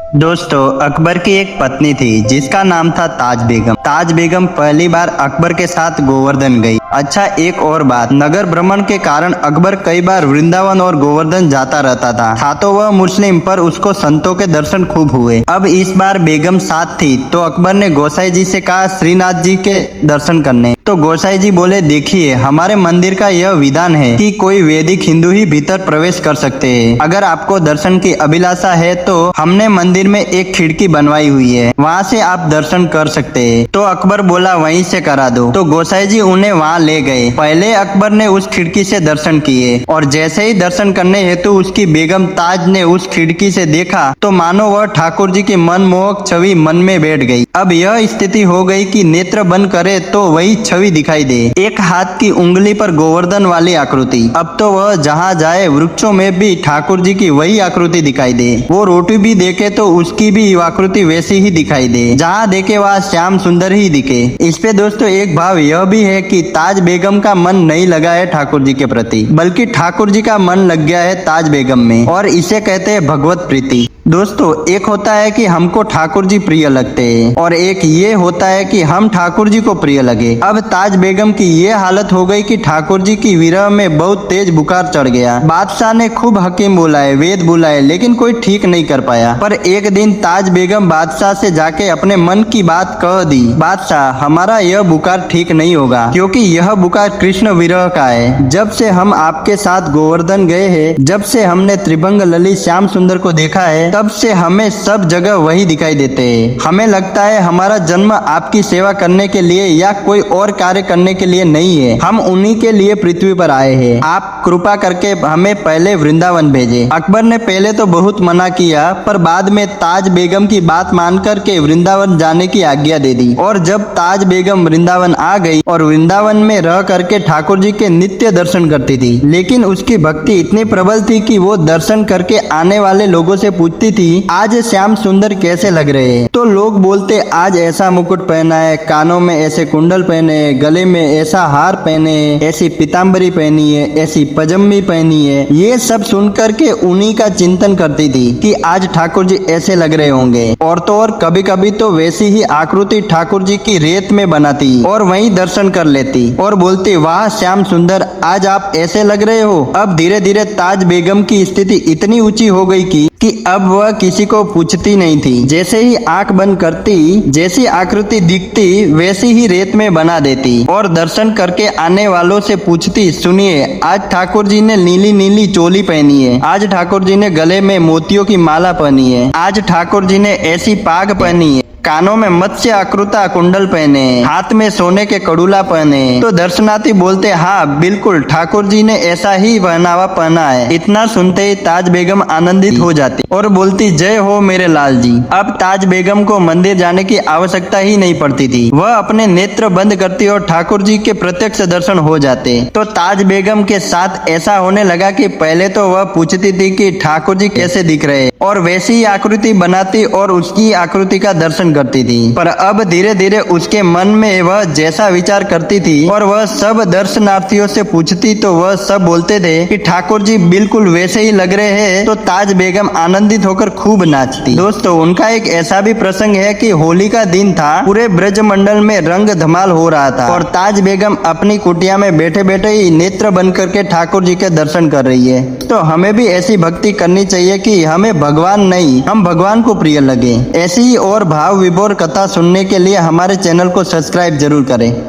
दोस्तों, अकबर की एक पत्नी थी जिसका नाम था ताज बेगम। ताज बेगम पहली बार अकबर के साथ गोवर्धन गई। अच्छा, एक और बात, नगर भ्रमण के कारण अकबर कई बार वृंदावन और गोवर्धन जाता रहता था तो वह मुस्लिम, पर उसको संतों के दर्शन खूब हुए। अब इस बार बेगम साथ थी तो अकबर ने गोसाई जी से कहा श्रीनाथ जी के दर्शन करने। तो गोसाई जी बोले, देखिए हमारे मंदिर का यह विधान है कि कोई वैदिक हिंदू ही भीतर प्रवेश कर सकते हैं। अगर आपको दर्शन की अभिलाषा है तो हमने मंदिर में एक खिड़की बनवाई हुई है, वहाँ से आप दर्शन कर सकते हैं। तो अकबर बोला, वहीं से करा दो। तो गोसाई जी उन्हें वहाँ ले गए। पहले अकबर ने उस खिड़की से दर्शन किए और जैसे ही दर्शन करने हेतु उसकी बेगम ताज ने उस खिड़की से देखा तो मानो वह ठाकुर जी की मनमोहक छवि मन में बैठ गई। अब यह स्थिति हो गई कि नेत्र बंद करे तो वही छवि दिखाई दे, एक हाथ की उंगली पर गोवर्धन वाली आकृति। अब तो वह जहाँ जाए वृक्षों में भी ठाकुर जी की वही आकृति दिखाई दे। वो रोटी भी देखे तो उसकी भी आकृति वैसी ही दिखाई दे, जहाँ देखे वहाँ श्याम सुंदर ही दिखे। इस पे दोस्तों एक भाव यह भी है कि ताज बेगम का मन नहीं लगा है ठाकुर जी के प्रति, बल्कि ठाकुर जी का मन लग गया है ताज बेगम में, और इसे कहते हैं भगवत प्रीति। दोस्तों, एक होता है कि हमको ठाकुर जी प्रिय लगते हैं और एक ये होता है कि हम ठाकुर जी को प्रिय लगे। अब ताज बेगम की ये हालत हो गई कि ठाकुर जी की विरह में बहुत तेज बुखार चढ़ गया। बादशाह ने खूब हकीम बुलाए, वेद बुलाए, लेकिन कोई ठीक नहीं कर पाया। पर एक दिन ताज बेगम बादशाह से जाके अपने मन की बात कह दी, बादशाह हमारा यह बुखार ठीक नहीं होगा, क्योंकि यह बुखार कृष्ण विरह का है। जब से हम आपके साथ गोवर्धन गए हैं, जब से हमने त्रिभंग ललित श्याम सुंदर को देखा है, तब से हमें सब जगह वही दिखाई देते हैं। हमें लगता है हमारा जन्म आपकी सेवा करने के लिए या कोई और कार्य करने के लिए नहीं है, हम उन्हीं के लिए पृथ्वी पर आए हैं। आप कृपा करके हमें पहले वृंदावन भेजे। अकबर ने पहले तो बहुत मना किया, पर बाद में ताज बेगम की बात मान करके वृंदावन जाने की आज्ञा दे दी। और जब ताज बेगम वृंदावन आ गई और वृंदावन में रह करके ठाकुर जी के नित्य दर्शन करती थी, लेकिन उसकी भक्ति इतनी प्रबल थी कि वो दर्शन करके आने वाले लोगों से पूछती थी, आज श्याम सुंदर कैसे लग रहे हैं? तो लोग बोलते, आज ऐसा मुकुट पहना है, कानों में ऐसे कुंडल पहने, गले में ऐसा हार पहने, ऐसी पीताम्बरी पहनी है, ऐसी पजम्मी पहनी है। ये सब सुनकर के उन्हीं का चिंतन करती थी कि आज ठाकुर जी ऐसे लग रहे होंगे। और तो और कभी कभी तो वैसी ही आकृति ठाकुर जी की रेत में बनाती और वहीं दर्शन कर लेती और बोलती, वाह श्याम सुंदर, आज आप ऐसे लग रहे हो। अब धीरे धीरे ताज बेगम की स्थिति इतनी ऊंची हो गई कि अब वह किसी को पूछती नहीं थी। जैसे ही आंख बंद करती, जैसी आकृति दिखती वैसी ही रेत में बना देती और दर्शन करके आने वालों से पूछती, सुनिए आज ठाकुर जी ने नीली नीली चोली पहनी है, आज ठाकुर जी ने गले में मोतियों की माला पहनी है, आज ठाकुर जी ने ऐसी पाग पहनी है, कानों में मत्स्य आकृता कुंडल पहने, हाथ में सोने के कड़ूला पहने। तो दर्शनार्थी बोलते, हाँ बिल्कुल ठाकुर जी ने ऐसा ही पहनावा पहना है। इतना सुनते ही ताज बेगम आनंदित हो जाती और बोलती, जय हो मेरे लाल जी। अब ताज बेगम को मंदिर जाने की आवश्यकता ही नहीं पड़ती थी, वह अपने नेत्र बंद करती और ठाकुर जी के प्रत्यक्ष दर्शन हो जाते। तो ताज बेगम के साथ ऐसा होने लगा कि पहले तो वह पूछती थी कि ठाकुर जी कैसे दिख रहे, और वैसी ही आकृति बनाती और उसकी आकृति का दर्शन करती थी। पर अब धीरे धीरे उसके मन में वह जैसा विचार करती थी और वह सब दर्शनार्थियों से पूछती तो वह सब बोलते थे कि ठाकुर जी बिल्कुल वैसे ही लग रहे हैं। तो ताज बेगम आनंदित होकर खूब नाचती। दोस्तों, उनका एक ऐसा भी प्रसंग है कि होली का दिन था, पूरे ब्रज मंडल में रंग धमाल हो रहा था और ताज बेगम अपनी कुटिया में बैठे बैठे ही नेत्र बंद करके ठाकुर जी के दर्शन कर रही है। तो हमें भी ऐसी भक्ति करनी चाहिए कि हमें भगवान नहीं, हम भगवान को प्रिय लगे। ऐसी ही और भाव विभोर कथा सुनने के लिए हमारे चैनल को सब्सक्राइब जरूर करें।